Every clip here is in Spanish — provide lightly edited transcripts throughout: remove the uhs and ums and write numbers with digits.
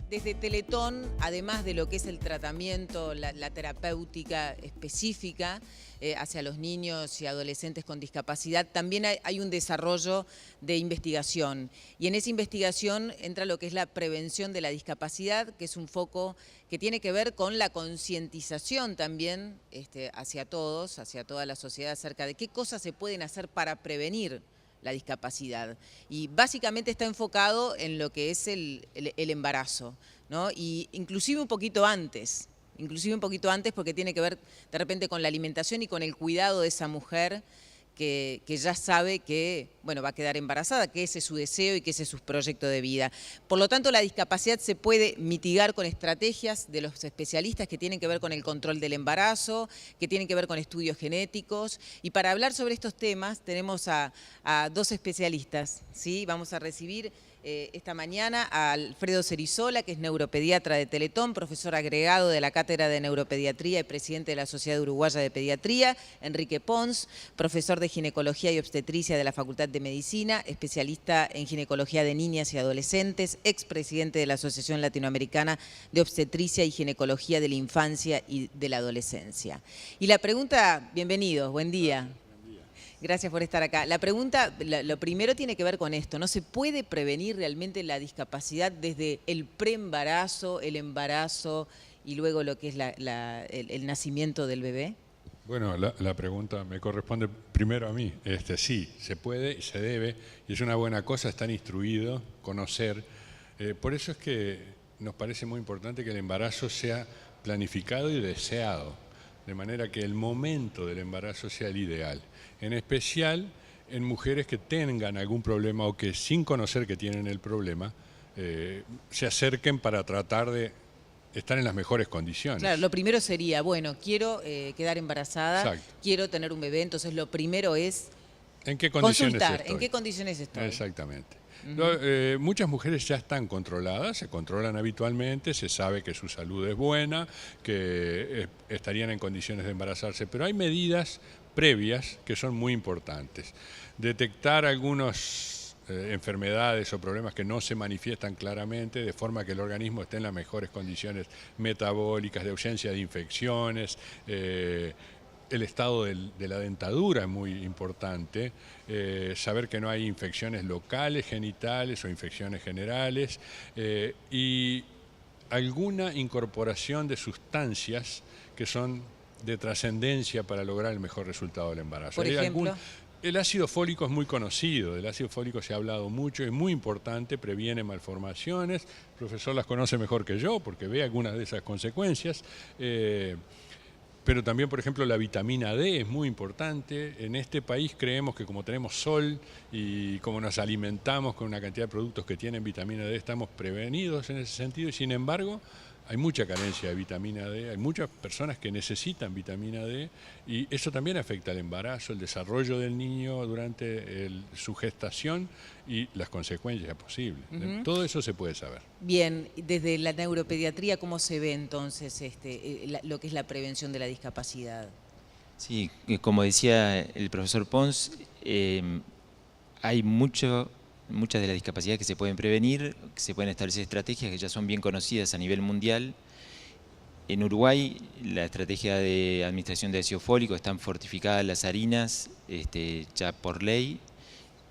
Desde Teletón, además de lo que es el tratamiento, la terapéutica específica hacia los niños y adolescentes con discapacidad, también hay un desarrollo de investigación. Y en esa investigación entra lo que es la prevención de la discapacidad, que es un foco que tiene que ver con la concientización también hacia todos, hacia toda la sociedad, acerca de qué cosas se pueden hacer para prevenir la discapacidad. Y básicamente está enfocado en lo que es el embarazo, ¿no? Y inclusive un poquito antes porque tiene que ver de repente con la alimentación y con el cuidado de esa mujer que ya sabe que, bueno, va a quedar embarazada, que ese es su deseo y que ese es su proyecto de vida. Por lo tanto, la discapacidad se puede mitigar con estrategias de los especialistas que tienen que ver con el control del embarazo, que tienen que ver con estudios genéticos. Y para hablar sobre estos temas tenemos a dos especialistas, ¿sí? Vamos a recibir esta mañana a Alfredo Cerizola, que es neuropediatra de Teletón, profesor agregado de la Cátedra de Neuropediatría y presidente de la Sociedad Uruguaya de Pediatría; Enrique Pons, profesor de Ginecología y Obstetricia de la Facultad de Medicina, especialista en ginecología de niñas y adolescentes, expresidente de la Asociación Latinoamericana de Obstetricia y Ginecología de la Infancia y de la Adolescencia. Y la pregunta, bienvenidos, buen día. Gracias por estar acá. La pregunta, lo primero tiene que ver con esto. ¿No se puede prevenir realmente la discapacidad desde el preembarazo, el embarazo y luego lo que es el nacimiento del bebé? Bueno, la pregunta me corresponde primero a mí. Sí, se puede y se debe, y es una buena cosa estar instruido, conocer. Por eso es que nos parece muy importante que el embarazo sea planificado y deseado, de manera que el momento del embarazo sea el ideal. En especial en mujeres que tengan algún problema o que sin conocer que tienen el problema, se acerquen para tratar de estar en las mejores condiciones. Claro, lo primero sería, bueno, quiero quedar embarazada, Exacto. quiero tener un bebé, entonces lo primero es ¿En qué condiciones consultar, estoy? ¿en qué condiciones estoy? Exactamente. Muchas mujeres ya están controladas, se controlan habitualmente, se sabe que su salud es buena, que estarían en condiciones de embarazarse, pero hay medidas previas que son muy importantes. Detectar algunas enfermedades o problemas que no se manifiestan claramente, de forma que el organismo esté en las mejores condiciones metabólicas, de ausencia de infecciones. El estado de la dentadura es muy importante, saber que no hay infecciones locales, genitales o infecciones generales, y alguna incorporación de sustancias que son de trascendencia para lograr el mejor resultado del embarazo. Por ejemplo, el ácido fólico es muy conocido, del ácido fólico se ha hablado mucho, es muy importante, previene malformaciones. El profesor las conoce mejor que yo porque ve algunas de esas consecuencias. Pero también, por ejemplo, la vitamina D es muy importante. En este país creemos que como tenemos sol y como nos alimentamos con una cantidad de productos que tienen vitamina D, estamos prevenidos en ese sentido, y sin embargo hay mucha carencia de vitamina D, hay muchas personas que necesitan vitamina D, y eso también afecta al embarazo, el desarrollo del niño durante su gestación y las consecuencias posibles. Todo eso se puede saber. Bien, desde la neuropediatría, ¿cómo se ve entonces lo que es la prevención de la discapacidad? Sí, como decía el profesor Pons, hay muchas de las discapacidades que se pueden prevenir, que se pueden establecer estrategias que ya son bien conocidas a nivel mundial. En Uruguay, la estrategia de administración de ácido fólico, están fortificadas las harinas ya por ley.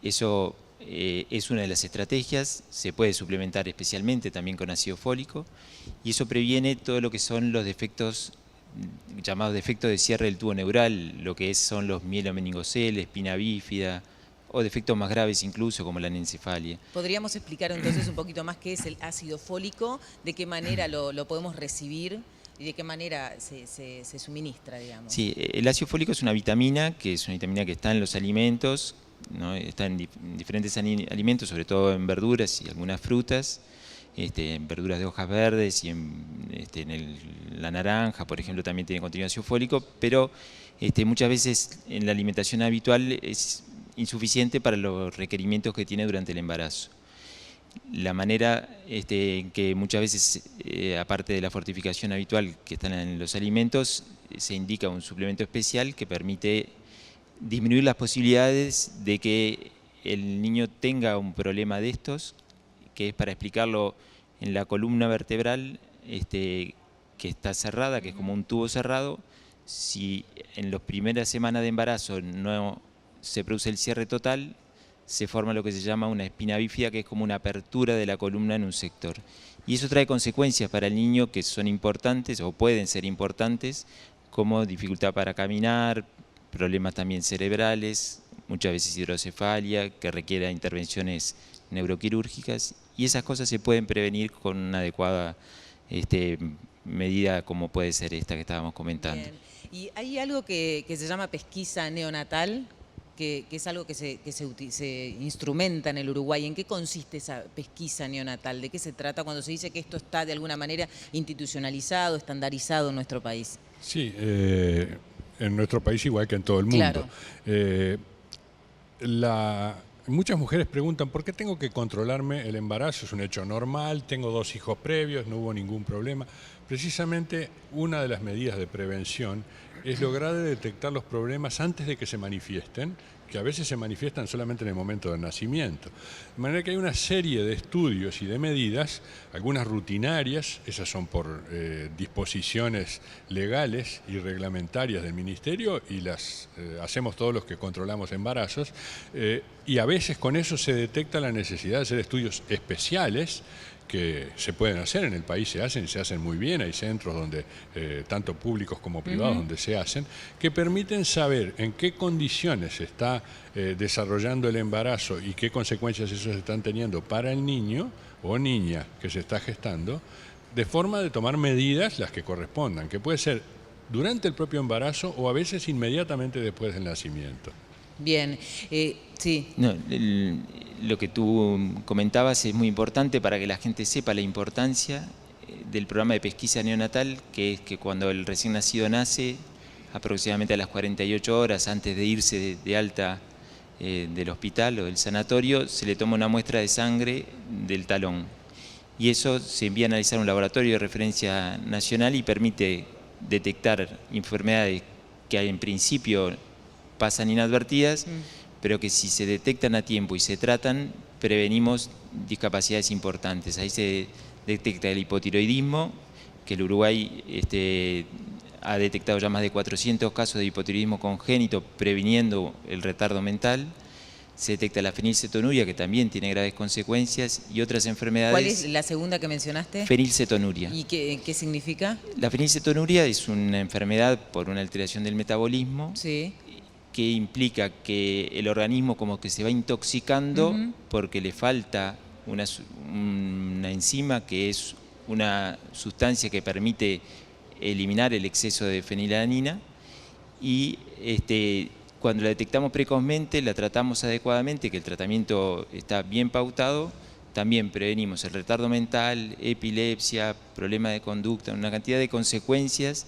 Eso es una de las estrategias, se puede suplementar especialmente también con ácido fólico, y eso previene todo lo que son los defectos llamados defectos de cierre del tubo neural, lo que son los mielomeningocele, espina bífida, o defectos más graves incluso como la anencefalia. ¿Podríamos explicar entonces un poquito más qué es el ácido fólico, de qué manera lo podemos recibir y de qué manera se suministra, digamos? Sí, el ácido fólico es una vitamina que está en los alimentos, ¿no? Está en diferentes alimentos, sobre todo en verduras y algunas frutas, en verduras de hojas verdes y la naranja, por ejemplo, también tiene contenido de ácido fólico, pero muchas veces en la alimentación habitual es insuficiente para los requerimientos que tiene durante el embarazo. La manera en que muchas veces, aparte de la fortificación habitual que están en los alimentos, se indica un suplemento especial que permite disminuir las posibilidades de que el niño tenga un problema de estos, que es, para explicarlo en la columna vertebral que está cerrada, que es como un tubo cerrado. Si en las primeras semanas de embarazo no se produce el cierre total, se forma lo que se llama una espina bífida, que es como una apertura de la columna en un sector. Y eso trae consecuencias para el niño que son importantes o pueden ser importantes, como dificultad para caminar, problemas también cerebrales, muchas veces hidrocefalia, que requiera intervenciones neuroquirúrgicas, y esas cosas se pueden prevenir con una adecuada medida como puede ser esta que estábamos comentando. Bien. Y hay algo que se llama pesquisa neonatal, que es algo que se instrumenta en el Uruguay. ¿En qué consiste esa pesquisa neonatal? ¿De qué se trata cuando se dice que esto está de alguna manera institucionalizado, estandarizado en nuestro país? Sí, en nuestro país igual que en todo el mundo. Claro. Muchas mujeres preguntan, ¿por qué tengo que controlarme el embarazo? Es un hecho normal, tengo 2 hijos previos, no hubo ningún problema. Precisamente una de las medidas de prevención es lograr detectar los problemas antes de que se manifiesten, que a veces se manifiestan solamente en el momento del nacimiento. De manera que hay una serie de estudios y de medidas, algunas rutinarias, esas son por disposiciones legales y reglamentarias del Ministerio, y las hacemos todos los que controlamos embarazos, y a veces con eso se detecta la necesidad de hacer estudios especiales que se pueden hacer, en el país se hacen muy bien, hay centros donde, tanto públicos como privados, donde se hacen, que permiten saber en qué condiciones se está desarrollando el embarazo y qué consecuencias esos están teniendo para el niño o niña que se está gestando, de forma de tomar medidas las que correspondan, que puede ser durante el propio embarazo o a veces inmediatamente después del nacimiento. Bien, sí. No, lo que tú comentabas es muy importante para que la gente sepa la importancia del programa de pesquisa neonatal, que es que cuando el recién nacido nace, aproximadamente a las 48 horas antes de irse de alta del hospital o del sanatorio, se le toma una muestra de sangre del talón. Y eso se envía a analizar a un laboratorio de referencia nacional y permite detectar enfermedades que en principio pasan inadvertidas, pero que si se detectan a tiempo y se tratan, prevenimos discapacidades importantes. Ahí se detecta el hipotiroidismo, que el Uruguay ha detectado ya más de 400 casos de hipotiroidismo congénito, previniendo el retardo mental. Se detecta la fenilcetonuria, que también tiene graves consecuencias, y otras enfermedades. ¿Cuál es la segunda que mencionaste? Fenilcetonuria. ¿Y qué significa? La fenilcetonuria es una enfermedad por una alteración del metabolismo. Sí. Que implica que el organismo como que se va intoxicando porque le falta una enzima que es una sustancia que permite eliminar el exceso de fenilalanina, y cuando la detectamos precozmente, la tratamos adecuadamente, que el tratamiento está bien pautado, también prevenimos el retardo mental, epilepsia, problemas de conducta, una cantidad de consecuencias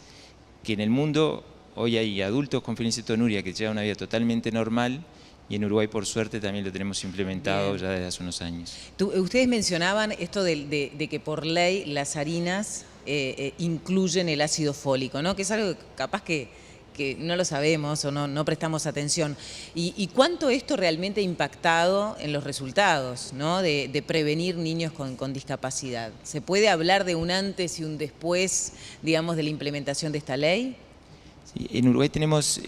que en el mundo hoy hay adultos con fenilcetonuria que llevan una vida totalmente normal, y en Uruguay, por suerte, también lo tenemos implementado ya desde hace unos años. Ustedes mencionaban esto de que por ley las harinas incluyen el ácido fólico, ¿no? Que es algo que capaz que no lo sabemos o no prestamos atención. ¿Y cuánto esto realmente ha impactado en los resultados, ¿no? de prevenir niños con discapacidad? ¿Se puede hablar de un antes y un después, digamos, de la implementación de esta ley? Sí, en Uruguay tenemos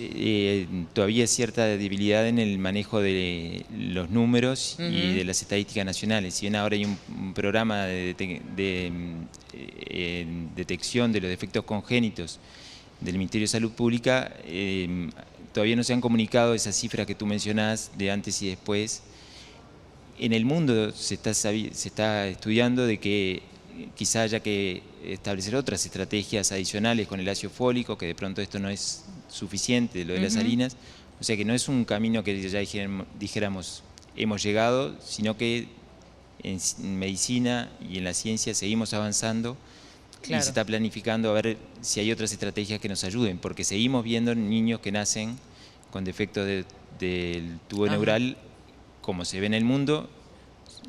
todavía cierta debilidad en el manejo de los números y de las estadísticas nacionales. Si bien ahora hay un programa de detección de los defectos congénitos del Ministerio de Salud Pública, todavía no se han comunicado esas cifras que tú mencionás de antes y después. En el mundo se está estudiando de que quizá haya que establecer otras estrategias adicionales con el ácido fólico, que de pronto esto no es suficiente, lo de las harinas. O sea que no es un camino que ya dijéramos hemos llegado, sino que en medicina y en la ciencia seguimos avanzando. Claro. Y se está planificando a ver si hay otras estrategias que nos ayuden, porque seguimos viendo niños que nacen con defectos del tubo neural, como se ve en el mundo,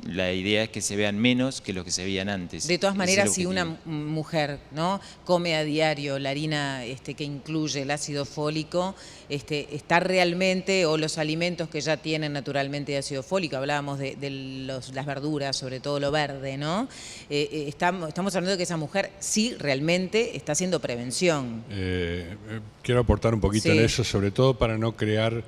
La idea es que se vean menos que los que se veían antes. De todas Ese es el maneras, si objetivo. una mujer, ¿no?, come a diario la harina que incluye el ácido fólico, está realmente, o los alimentos que ya tienen naturalmente ácido fólico, hablábamos de las verduras, sobre todo lo verde, ¿no? Estamos hablando de que esa mujer sí realmente está haciendo prevención. Quiero aportar un poquito Sí. en eso, sobre todo para no crear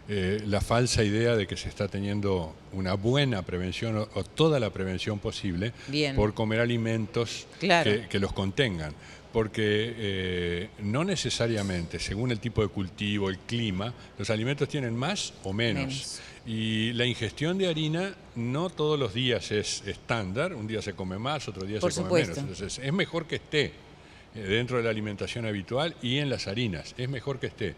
la falsa idea de que se está teniendo una buena prevención o toda la prevención posible Bien. por comer alimentos Claro. que los contengan. Porque no necesariamente, según el tipo de cultivo, el clima, los alimentos tienen más o menos. Y la ingestión de harina no todos los días es estándar, un día se come más, otro día Por se come supuesto. menos. Entonces es mejor que esté dentro de la alimentación habitual y en las harinas, es mejor que esté.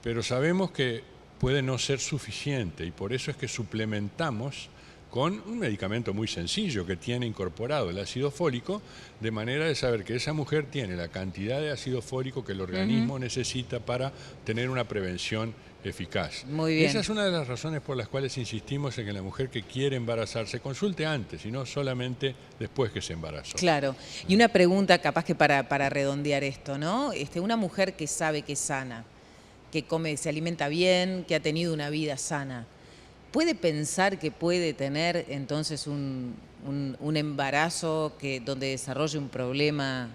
Pero sabemos que puede no ser suficiente y por eso es que suplementamos con un medicamento muy sencillo que tiene incorporado el ácido fólico, de manera de saber que esa mujer tiene la cantidad de ácido fólico que el organismo necesita para tener una prevención eficaz. Muy bien. Esa es una de las razones por las cuales insistimos en que la mujer que quiere embarazarse consulte antes y no solamente después que se embarazó. Claro. Y una pregunta capaz que para redondear esto, ¿no? Una mujer que sabe que es sana, que come, se alimenta bien, que ha tenido una vida sana, ¿puede pensar que puede tener entonces un embarazo donde desarrolle un problema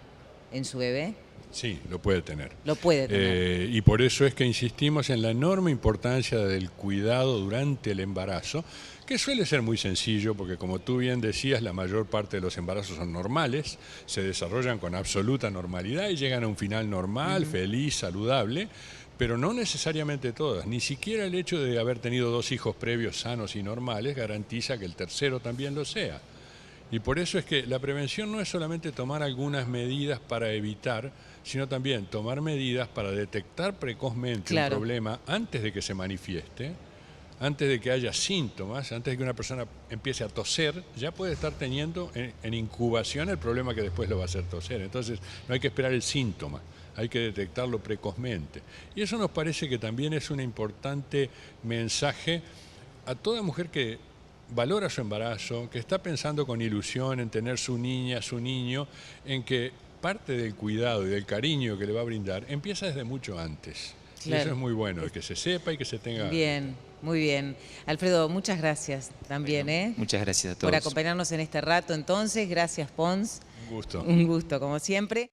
en su bebé? Sí, lo puede tener. Lo puede tener. Y por eso es que insistimos en la enorme importancia del cuidado durante el embarazo, que suele ser muy sencillo, porque como tú bien decías, la mayor parte de los embarazos son normales, se desarrollan con absoluta normalidad y llegan a un final normal, feliz, saludable, pero no necesariamente todas. Ni siquiera el hecho de haber tenido 2 hijos previos sanos y normales garantiza que el tercero también lo sea. Y por eso es que la prevención no es solamente tomar algunas medidas para evitar, sino también tomar medidas para detectar precozmente un problema antes de que se manifieste, antes de que haya síntomas, antes de que una persona empiece a toser, ya puede estar teniendo en incubación el problema que después lo va a hacer toser. Entonces no hay que esperar el síntoma, hay que detectarlo precozmente. Y eso nos parece que también es un importante mensaje a toda mujer que valora su embarazo, que está pensando con ilusión en tener su niña, su niño, en que parte del cuidado y del cariño que le va a brindar empieza desde mucho antes. Claro. Y eso es muy bueno, que se sepa y que se tenga... Bien, muy bien. Alfredo, muchas gracias también, Bueno, muchas gracias a todos. por acompañarnos en este rato. Entonces, gracias, Pons. Un gusto. Un gusto, como siempre.